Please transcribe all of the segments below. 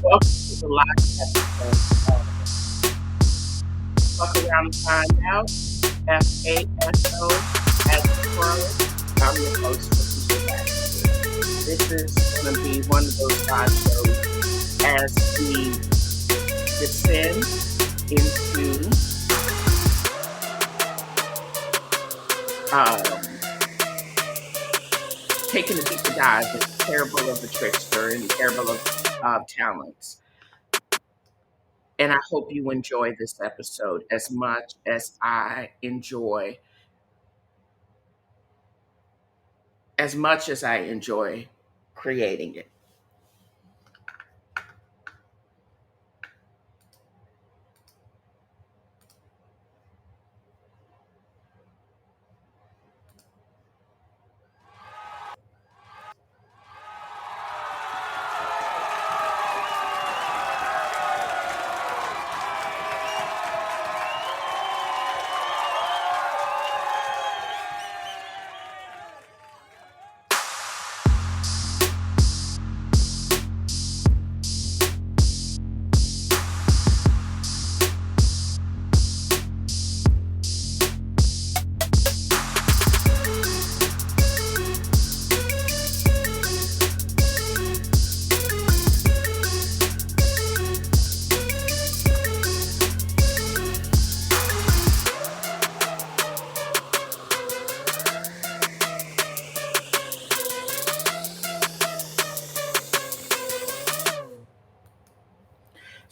Welcome to the live episode of Fuck Around and Find Out, FASO, as Pro. I'm your host, Patricia. This is going to be one of those live shows as we descend into um, taking a deeper dive into Parable of the Trickster and Parable of Talents. And I hope you enjoy this episode as much as I enjoy creating it.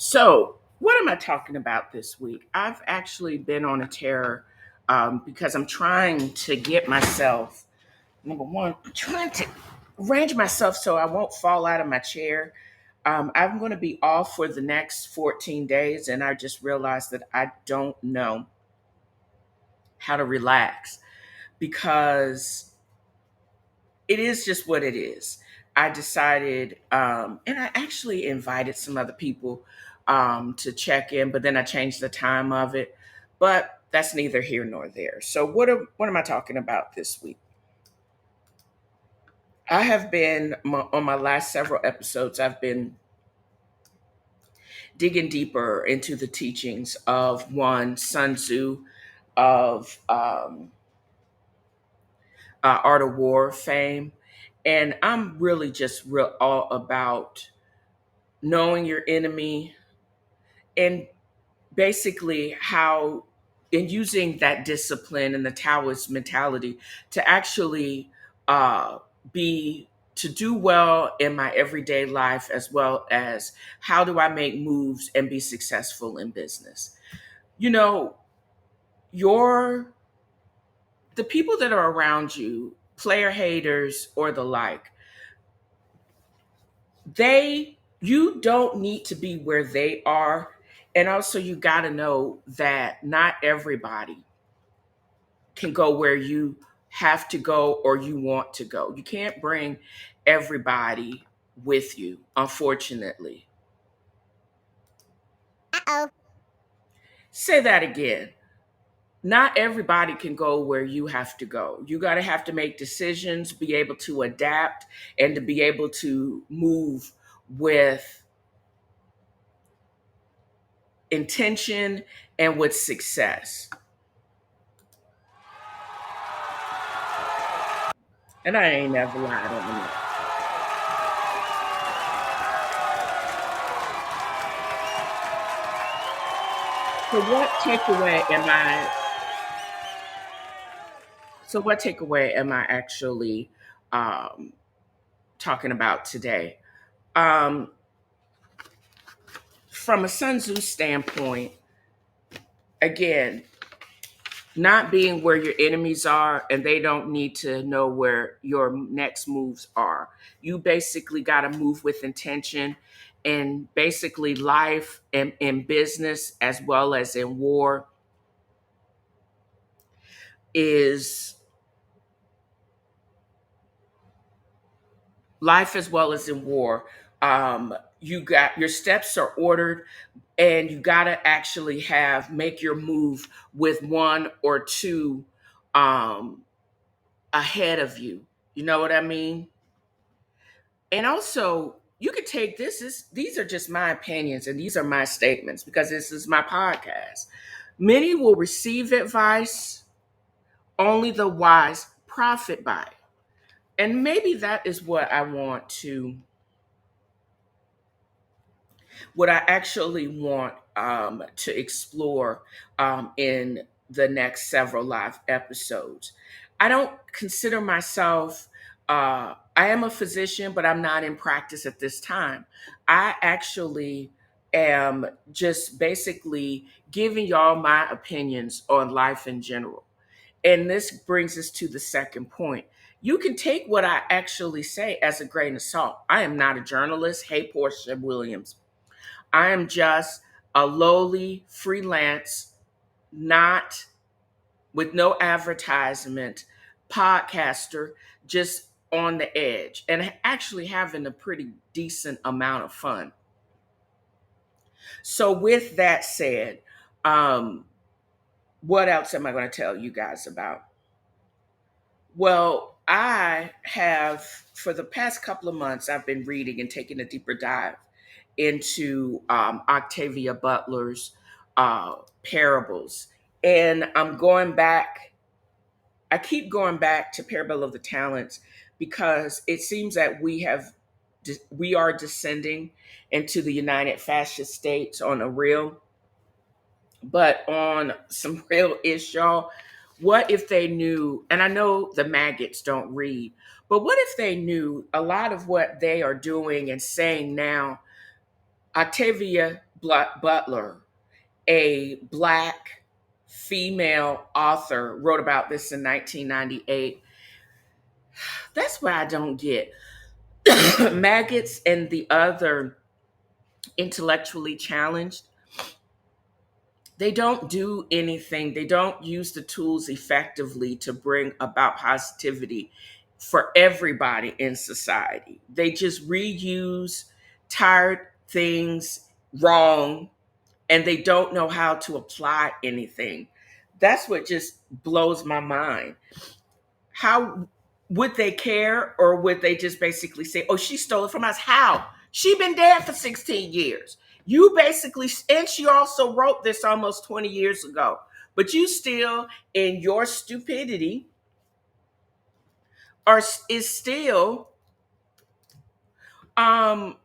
So, what am I talking about this week? I've actually been on a tear because I'm trying to get myself, number one, I'm trying to arrange myself so I won't fall out of my chair. I'm going to be off for the next 14 days, and I just realized that I don't know how to relax because it is just what it is. I decided, and I actually invited some other people to check in, but then I changed the time of it. But that's neither here nor there. So what am I talking about this week? I have been on my last several episodes. I've been digging deeper into the teachings of one Sun Tzu of Art of War fame, and I'm really just real all about knowing your enemy and basically how in using that discipline and the Taoist mentality to actually uh, be to do well in my everyday life as well as how do I make moves and be successful in business. You know, your the people that are around you, player haters or the like, you don't need to be where they are. And also you got to know that not everybody can go where you have to go or you want to go. You can't bring everybody with you, unfortunately. Uh-oh. Say that again. Not everybody can go where you have to go. You got to have to make decisions, be able to adapt, and to be able to move with intention and with success. And I ain't never lied on that. So what takeaway am I actually um, talking about today? Um, from a Sun Tzu standpoint, again, not being where your enemies are and they don't need to know where your next moves are. You basically got to move with intention, and basically life and in business as well as in war is life as well as in war. you got your steps are ordered, and you got to actually have make your move with one or two um ahead of you. You know what I mean? And also, you could take this is these are just my opinions and these are my statements because this is my podcast. Many will receive advice, only the wise profit by it. And maybe that is what I actually want to explore in the next several live episodes. I don't consider myself, I am a physician, but I'm not in practice at this time. I actually am just basically giving y'all my opinions on life in general. And this brings us to the second point. You can take what I actually say as a grain of salt. I am not a journalist. Hey, Portia Williams. I am just a lowly freelance, not with no advertisement podcaster, just on the edge and actually having a pretty decent amount of fun. So, with that said, um, what else am I going to tell you guys about? Well, I have, for the past couple of months, I've been reading and taking a deeper dive into Octavia Butler's parables. And I keep going back to Parable of the Talents because it seems that we are descending into the United Fascist States on a real, but on some real ish, y'all. What if they knew, and I know the maggots don't read, but what if they knew a lot of what they are doing and saying now? Octavia Butler, a Black female author, wrote about this in 1998. That's what I don't get. Maggots and the other intellectually challenged, they don't do anything. They don't use the tools effectively to bring about positivity for everybody in society. They just reuse tired things wrong, and they don't know how to apply anything. That's what just blows my mind. How would they care, or would they just basically say, "Oh, she stole it from us"? How? She been dead for 16 years. You basically, and she also wrote this almost 20 years ago. But you still, in your stupidity, are is still um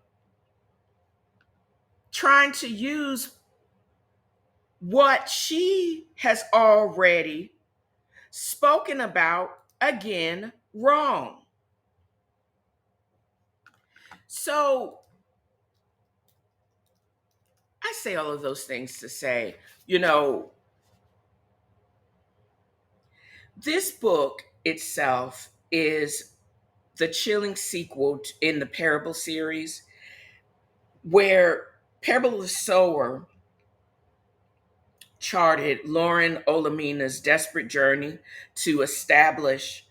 trying to use what she has already spoken about again wrong. So I say all of those things to say, you know, this book itself is the chilling sequel in the Parable series, where Parable of the Sower charted Lauren Olamina's desperate journey to establish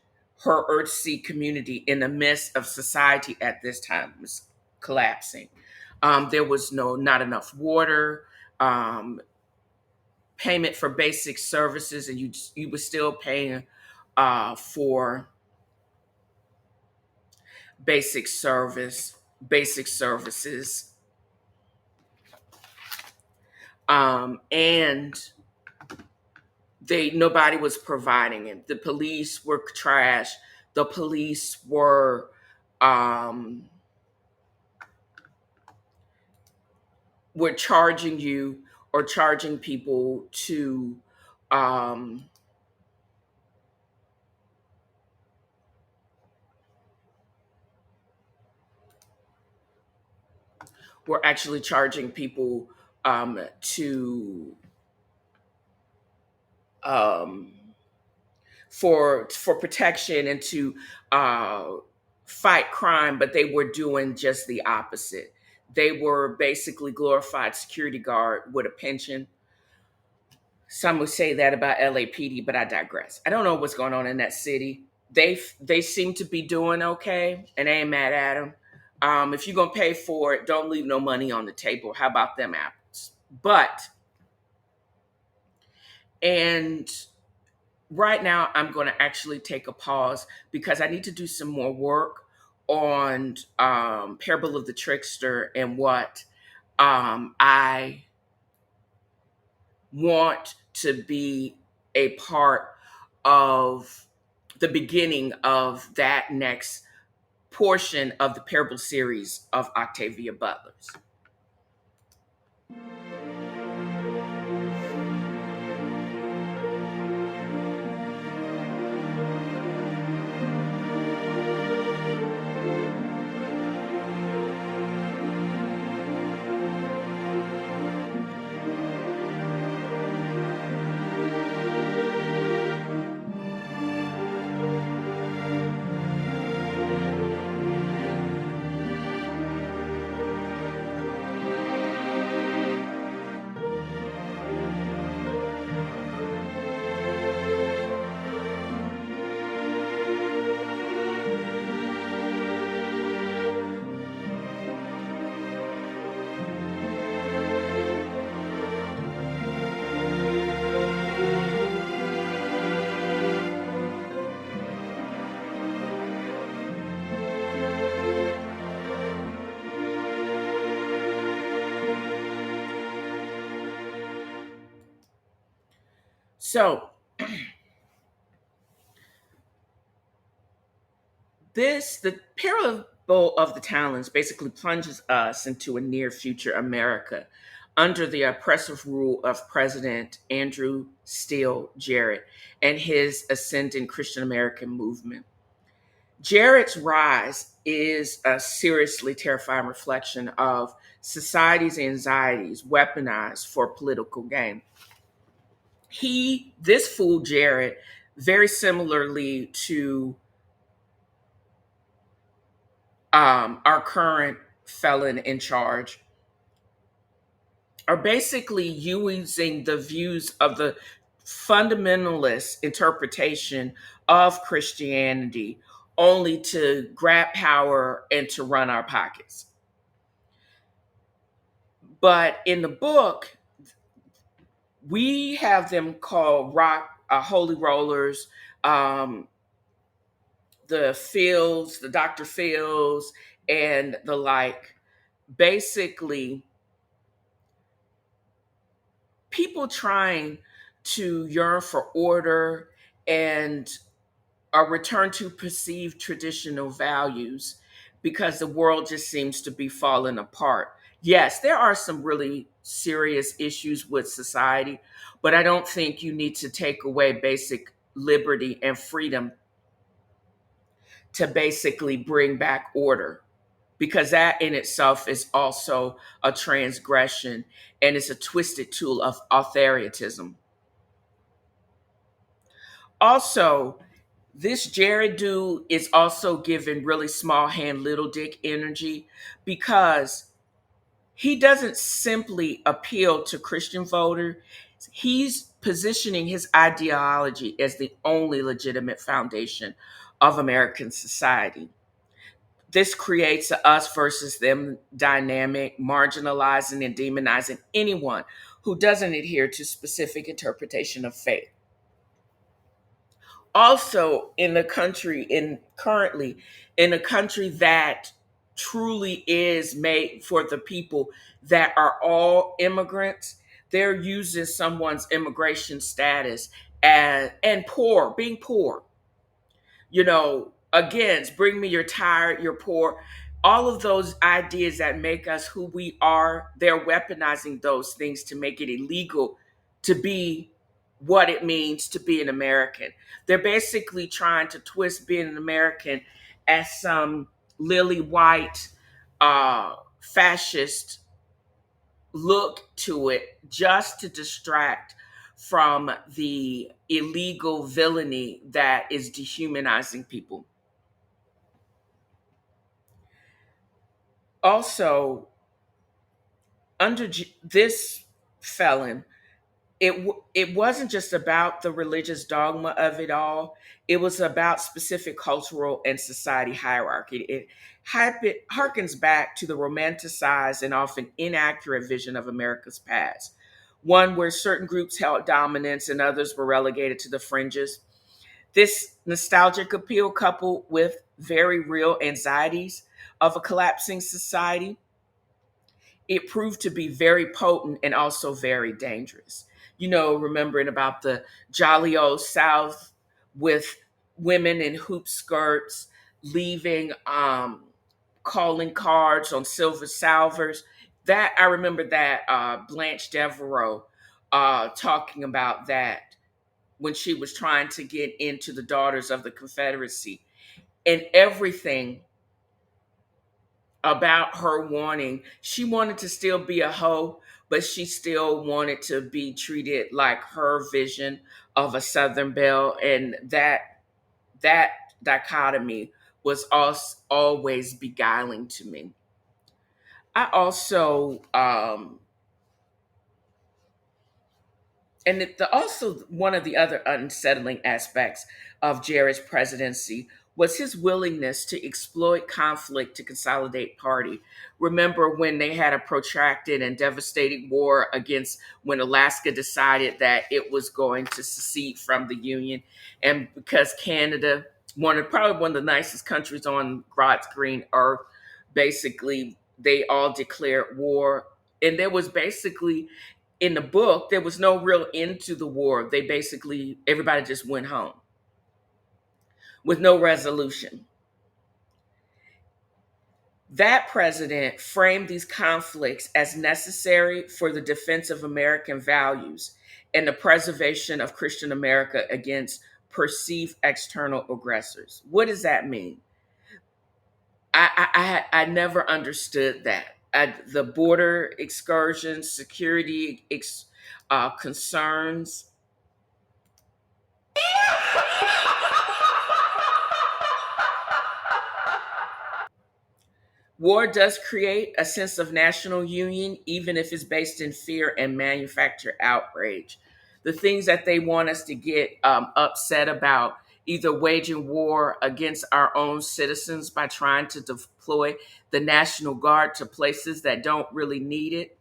her Earthsea community in the midst of society at this time was collapsing. There was not enough water, payment for basic services, and you were still paying for basic services, and they nobody was providing it. The police were trash. The police um, were charging you or charging people to um, were actually charging people to um, for protection and to uh, fight crime, but they were doing just the opposite. They were basically glorified security guard with a pension. Some would say that about LAPD, but I digress. I don't know what's going on in that city. They seem to be doing okay, and I ain't mad at them. If you're gonna pay for it, don't leave no money on the table. How about them apples? But and right now I'm going to actually take a pause because I need to do some more work on Parable of the Trickster and what I want to be a part of the beginning of that next portion of the Parable series of Octavia Butler's. So the parable of the talents basically plunges us into a near future America under the oppressive rule of President Andrew Steele Jarrett and his ascendant Christian American movement. Jarrett's rise is a seriously terrifying reflection of society's anxieties weaponized for political gain. This fool Jarrett, very similarly to our current felon in charge, are basically using the views of the fundamentalist interpretation of Christianity only to grab power and to run our pockets. But in the book, we have them called rock holy rollers, um, the Fields, the Dr. Fields, and the like. Basically, people trying to yearn for order and a return to perceived traditional values because the world just seems to be falling apart. Yes, there are some really serious issues with society, but I don't think you need to take away basic liberty and freedom to basically bring back order, because that in itself is also a transgression and it's a twisted tool of authoritarianism. Also, this Jared dude is also given really small hand, little dick energy because he doesn't simply appeal to Christian voters. He's positioning his ideology as the only legitimate foundation of American society. This creates a us versus them dynamic, marginalizing and demonizing anyone who doesn't adhere to specific interpretation of faith. Also, in a country that truly is made for the people that are all immigrants, they're using someone's immigration status and poor, being poor, again, bring me your tired, you're poor. All of those ideas that make us who we are, they're weaponizing those things to make it illegal to be what it means to be an American. They're basically trying to twist being an American as some lily white fascist look to it just to distract from the illegal villainy that is dehumanizing people. Also, this felon it wasn't just about the religious dogma of it all. It was about specific cultural and society hierarchy. It harkens back to the romanticized and often inaccurate vision of America's past, one where certain groups held dominance and others were relegated to the fringes. This nostalgic appeal, coupled with very real anxieties of a collapsing society, it proved to be very potent and also very dangerous. You know, remembering about the jolly old South with women in hoop skirts leaving calling cards on silver salvers. That I remember that Blanche Devereaux talking about that when she was trying to get into the Daughters of the Confederacy, and everything about her wanting, she wanted to still be a hoe, but she still wanted to be treated like her vision of a Southern belle. And that dichotomy was always beguiling to me. I also also one of the other unsettling aspects of Jared's presidency was his willingness to exploit conflict to consolidate party. Remember when they had a protracted and devastating war against when Alaska decided that it was going to secede from the Union, and because Canada, probably one of the nicest countries on God's green earth, basically they all declared war, and there was basically in the book, there was no real end to the war. They basically, everybody just went home with no resolution. That president framed these conflicts as necessary for the defense of American values and the preservation of Christian America against perceived external aggressors. What does that mean? I never understood that. The border excursions, security concerns. War does create a sense of national union, even if it's based in fear and manufactured outrage. The things that they want us to get upset about, either waging war against our own citizens by trying to deploy the National Guard to places that don't really need it,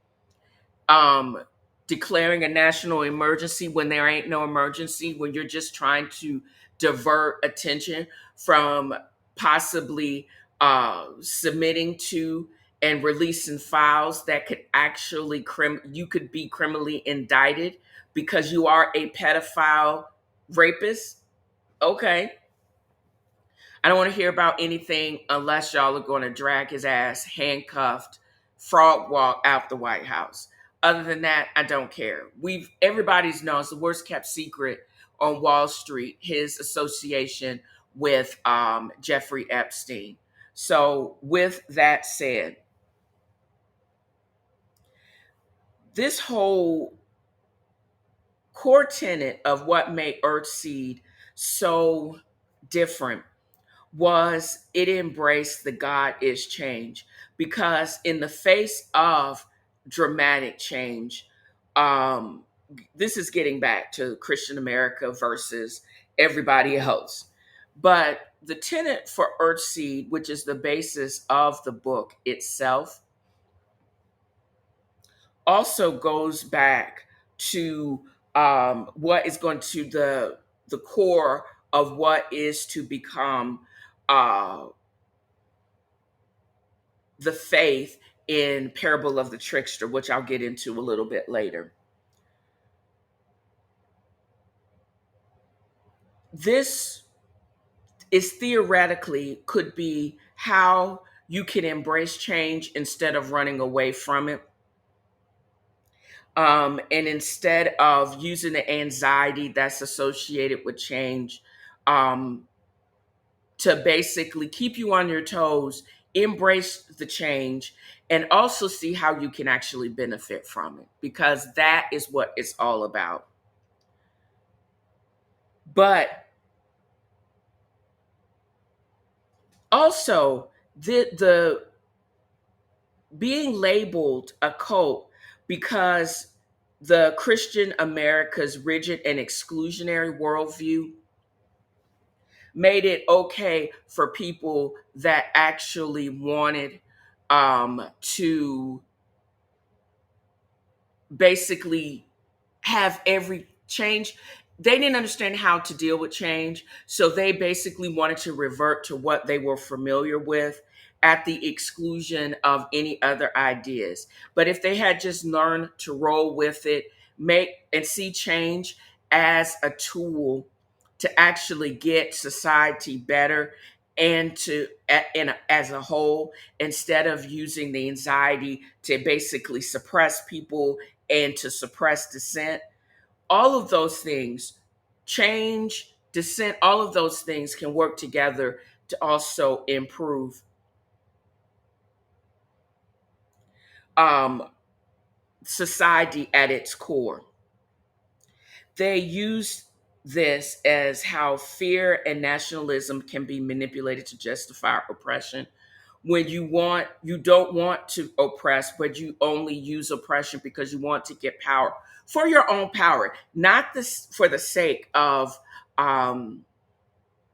um, declaring a national emergency when there ain't no emergency, when you're just trying to divert attention from possibly submitting to and releasing files that could actually you could be criminally indicted because you are a pedophile rapist. Okay, I don't want to hear about anything unless y'all are going to drag his ass handcuffed, frog walk out the White House. Other than that, I don't care. Everybody's known it's the worst kept secret on Wall Street, his association with Jeffrey Epstein. So, with that said, this whole core tenet of what made Earthseed so different was it embraced the God is change, because in the face of dramatic change, um, this is getting back to Christian America versus everybody else. But the tenet for Earthseed, which is the basis of the book itself, also goes back to what is going to the core of what is to become uh, the faith in Parable of the Trickster, which I'll get into a little bit later. This is theoretically could be how you can embrace change instead of running away from it. And instead of using the anxiety that's associated with change, um, to basically keep you on your toes, embrace the change, and also see how you can actually benefit from it, because that is what it's all about. But also, the being labeled a cult because the Christian America's rigid and exclusionary worldview made it okay for people that actually wanted to basically have every change. They didn't understand how to deal with change. So they basically wanted to revert to what they were familiar with at the exclusion of any other ideas. But if they had just learned to roll with it, make and see change as a tool to actually get society better and as a whole, instead of using the anxiety to basically suppress people and to suppress dissent, all of those things, change, dissent, all of those things can work together to also improve um, society at its core. They use this as how fear and nationalism can be manipulated to justify oppression. When you don't want to oppress, but you only use oppression because you want to get power for your own power, not this for the sake of um,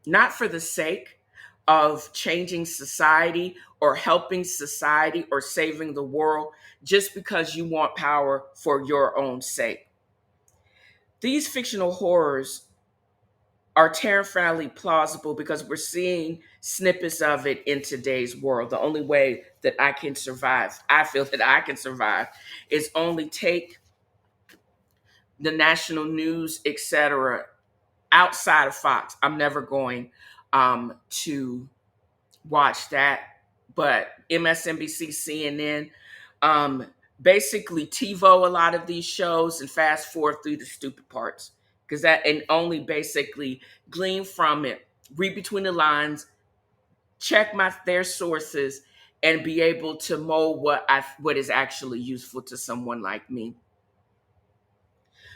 not for the sake of changing society or helping society or saving the world, just because you want power for your own sake. These fictional horrors are terrifyingly plausible because we're seeing snippets of it in today's world. The only way that I can survive, I feel that I can survive, is only take the national news, etc., outside of Fox. I'm never going to watch that, but MSNBC, CNN, um, basically TiVo a lot of these shows and fast forward through the stupid parts because that and only basically glean from it, read between the lines, check my their sources, and be able to mold what is actually useful to someone like me.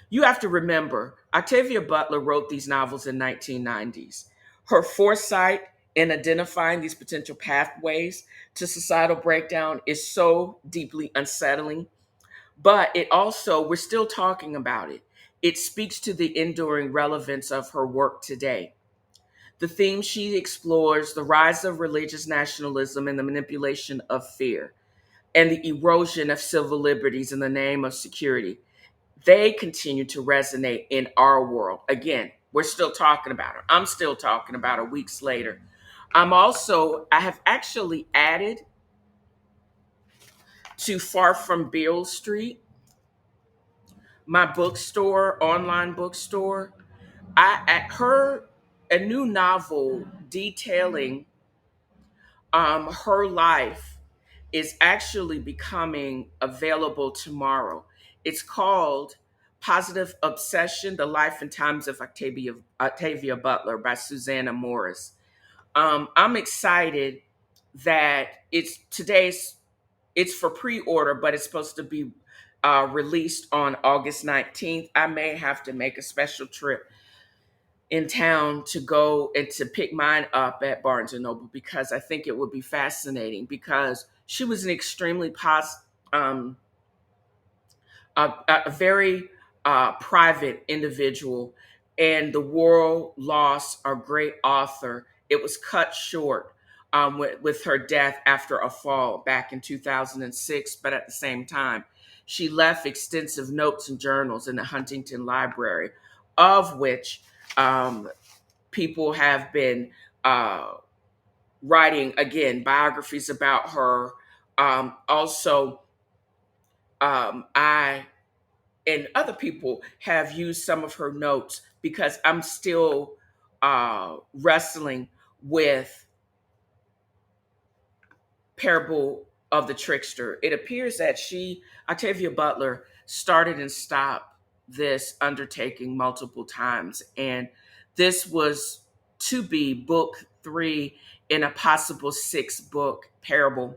You have to remember, Octavia Butler wrote these novels in 1990s. Her foresight in identifying these potential pathways to societal breakdown is so deeply unsettling, but it also, we're still talking about it. It speaks to the enduring relevance of her work today. The theme she explores, the rise of religious nationalism and the manipulation of fear, and the erosion of civil liberties in the name of security, they continue to resonate in our world. Again, we're still talking about her. I'm still talking about her weeks later. I have actually added to Far From Beale Street, my bookstore, online bookstore. I at her a new novel detailing her life is actually becoming available tomorrow. It's called Positive Obsession: The Life and Times of Octavia Butler by Susanna Morris. I'm excited that it's for pre-order, but it's supposed to be released on August 19th. I may have to make a special trip in town to go and to pick mine up at Barnes and Noble because I think it would be fascinating because she was an extremely um, a very private individual, and the world lost a great author. It was cut short with her death after a fall back in 2006, but at the same time, she left extensive notes and journals in the Huntington Library, of which um, people have been uh, writing again biographies about her. Also, I and other people have used some of her notes because I'm still wrestling with Parable of the Trickster. It appears that Octavia Butler, started and stopped this undertaking multiple times. And this was to be book three in a possible six book parable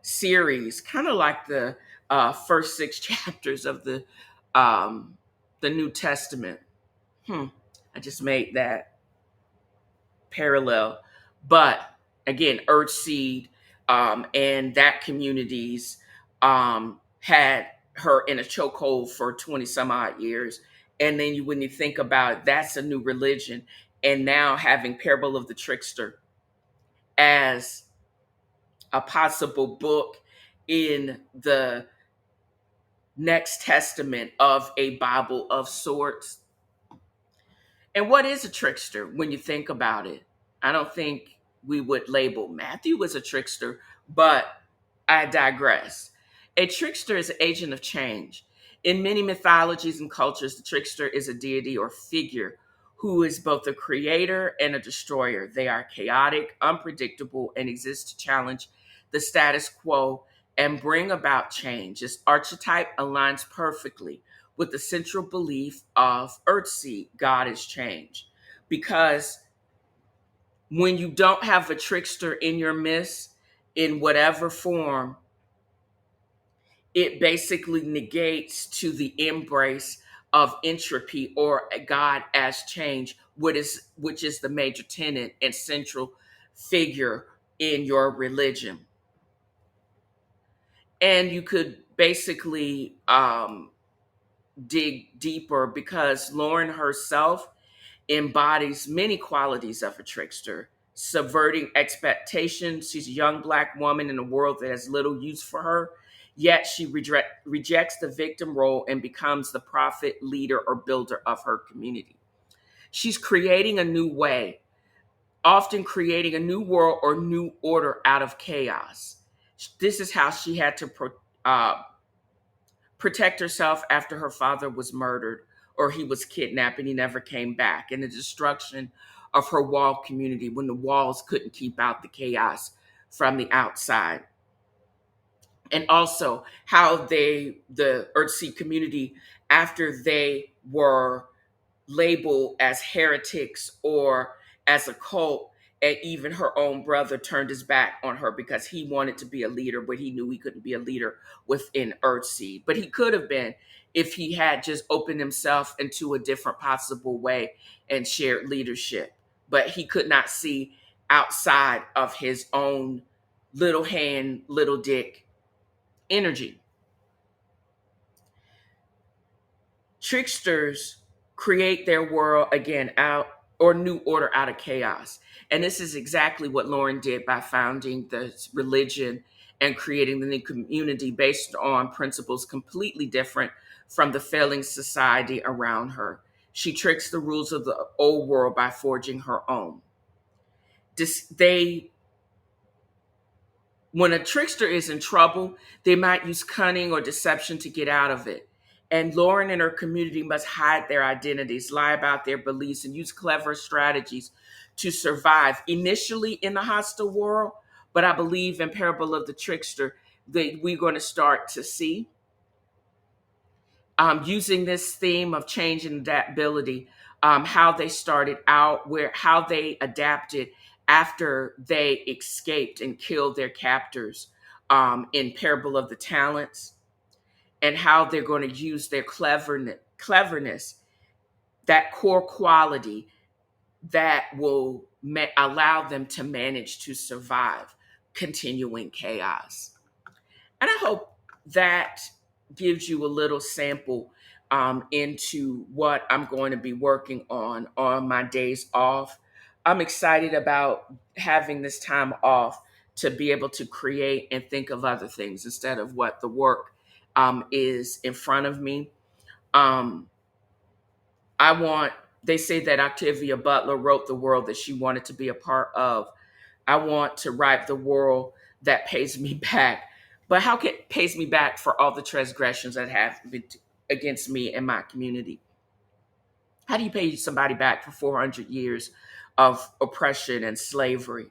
series, kind of like the first six chapters of um, the New Testament. Hmm. I just made that parallel. But again, Earthseed and that communities had her in a chokehold for 20 some odd years. And then when you think about it, that's a new religion. And now having Parable of the Trickster as a possible book in the next testament of a Bible of sorts. And what is a trickster when you think about it? I don't think we would label Matthew as a trickster, but I digress. A trickster is an agent of change. In many mythologies and cultures, the trickster is a deity or figure who is both a creator and a destroyer. They are chaotic, unpredictable, and exist to challenge the status quo and bring about change. This archetype aligns perfectly with the central belief of Earthseed, God is change. Because when you don't have a trickster in your midst, in whatever form, it basically negates to the embrace of entropy or God as change, which is the major tenet and central figure in your religion. And you could basically dig deeper because Lauren herself embodies many qualities of a trickster, subverting expectations. She's a young Black woman in a world that has little use for her, yet she rejects the victim role and becomes the prophet, leader, or builder of her community. She's creating a new way, often creating a new world or new order out of chaos. This is how she had to uh, protect herself after her father was murdered or he was kidnapped and he never came back, and the destruction of her wall community when the walls couldn't keep out the chaos from the outside. And also how the Earthsea community, after they were labeled as heretics or as a cult, and even her own brother turned his back on her because he wanted to be a leader, but he knew he couldn't be a leader within Earthseed. But he could have been if he had just opened himself into a different possible way and shared leadership. But he could not see outside of his own little hand, little dick energy. Tricksters create their world again out or new order out of chaos. And this is exactly what Lauren did by founding the religion and creating the new community based on principles completely different from the failing society around her. She tricks the rules of the old world by forging her own. They When a trickster is in trouble, they might use cunning or deception to get out of it. And Lauren and her community must hide their identities, lie about their beliefs, and use clever strategies to survive, initially in the hostile world. But I believe in Parable of the Trickster that we're going to start to see using this theme of change and adaptability, how they started out, how they adapted after they escaped and killed their captors in Parable of the Talents, and how they're going to use their cleverness, that core quality that will allow them to manage to survive continuing chaos. And I hope that gives you a little sample into what I'm going to be working on my days off. I'm excited about having this time off to be able to create and think of other things instead of what the work is in front of me. Um, I want, they say that Octavia Butler wrote the world that she wanted to be a part of. I want to write the world that pays me back. But how can it pays me back for all the transgressions that have been against me and my community? How do you pay somebody back for 400 years of oppression and slavery?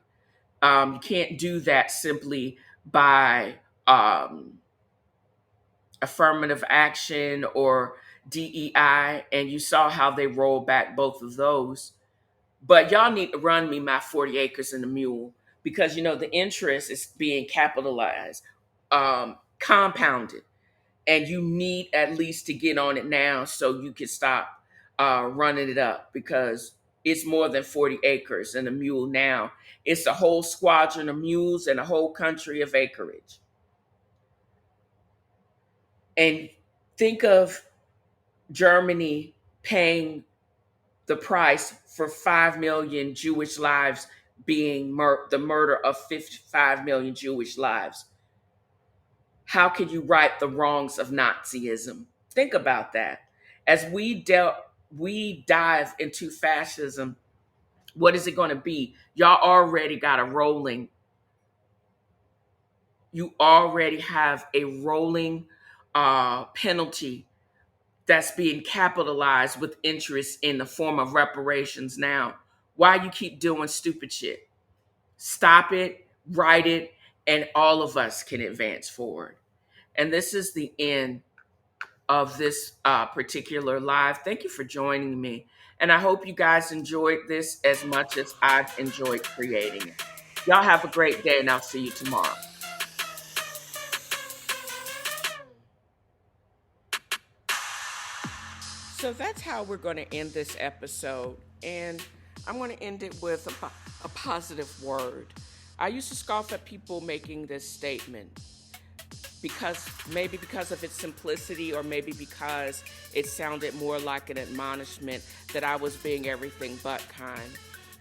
You can't do that simply by affirmative action or DEI. And you saw how they rolled back both of those. But y'all need to run me my 40 acres and a mule because the interest is being capitalized, compounded, and you need at least to get on it now so you can stop running it up because it's more than 40 acres and a mule now. It's a whole squadron of mules and a whole country of acreage. And think of Germany paying the price for 5 million Jewish lives being the murder of 55 million Jewish lives. How can you right the wrongs of Nazism? Think about that. As we dive into fascism, what is it going to be? Y'all already got a rolling. You already have a rolling penalty that's being capitalized with interest in the form of reparations now. Why you keep doing stupid shit? Stop it, write it, and all of us can advance forward. And this is the end of this particular live. Thank you for joining me. And I hope you guys enjoyed this as much as I've enjoyed creating it. Y'all have a great day, and I'll see you tomorrow. So that's how we're going to end this episode. And I'm going to end it with a positive word. I used to scoff at people making this statement because of its simplicity, or maybe because it sounded more like an admonishment that I was being everything but kind.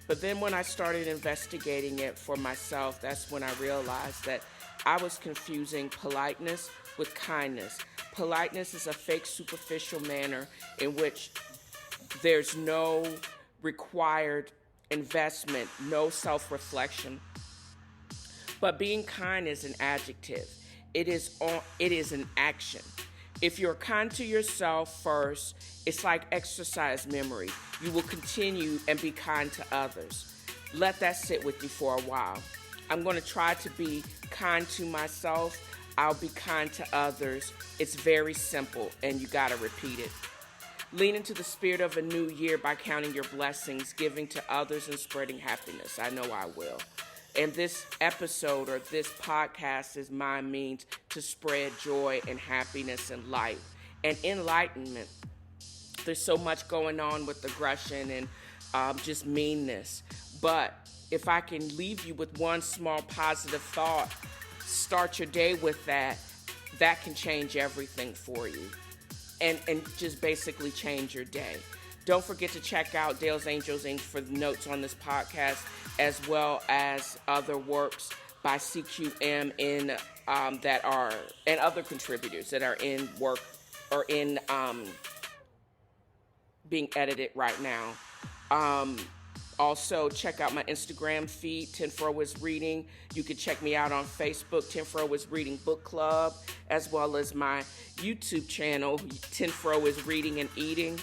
But then when I started investigating it for myself, that's when I realized that I was confusing politeness with kindness. Politeness is a fake, superficial manner in which there's no required investment, no self-reflection. But being kind is an adjective. It is an action. If you're kind to yourself first, it's like exercise memory. You will continue and be kind to others. Let that sit with you for a while. I'm going to try to be kind to myself. I'll be kind to others. It's very simple, and you got to repeat it. Lean into the spirit of a new year by counting your blessings, giving to others, and spreading happiness. I know I will. And this episode, or this podcast, is my means to spread joy and happiness and light and enlightenment. There's so much going on with aggression and just meanness. But if I can leave you with one small positive thought, start your day with that, that can change everything for you. And just basically change your day. Don't forget to check out Dale's Angels Inc. for the notes on this podcast, as well as other works by CQM that are, and other contributors that are in work or in being edited right now. Also, check out my Instagram feed, TNFro is Reading. You can check me out on Facebook, TNFro is Reading Book Club, as well as my YouTube channel, TNFro is Reading and Eating.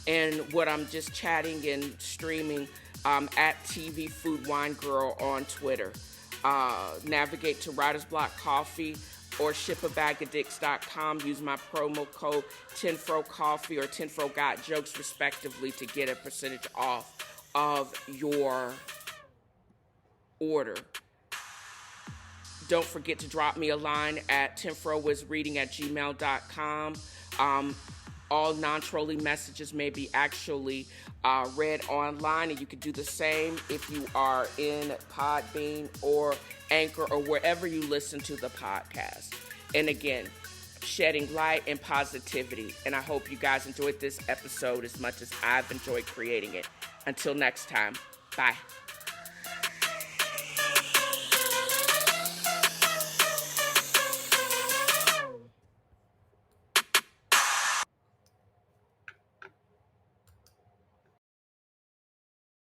And what I'm just chatting and streaming at TV Food Wine Girl on Twitter. Navigate to Writer's Block Coffee or shipabagadicks.com. Use my promo code TNFro Coffee or TNFro Got Jokes respectively to get a percentage off of your order. Don't forget to drop me a line at TNFroisreading@gmail.com. All non-trolling messages may be actually read online, and you can do the same if you are in Podbean or Anchor or wherever you listen to the podcast. And again, shedding light and positivity. And I hope you guys enjoyed this episode as much as I've enjoyed creating it. Until next time, bye.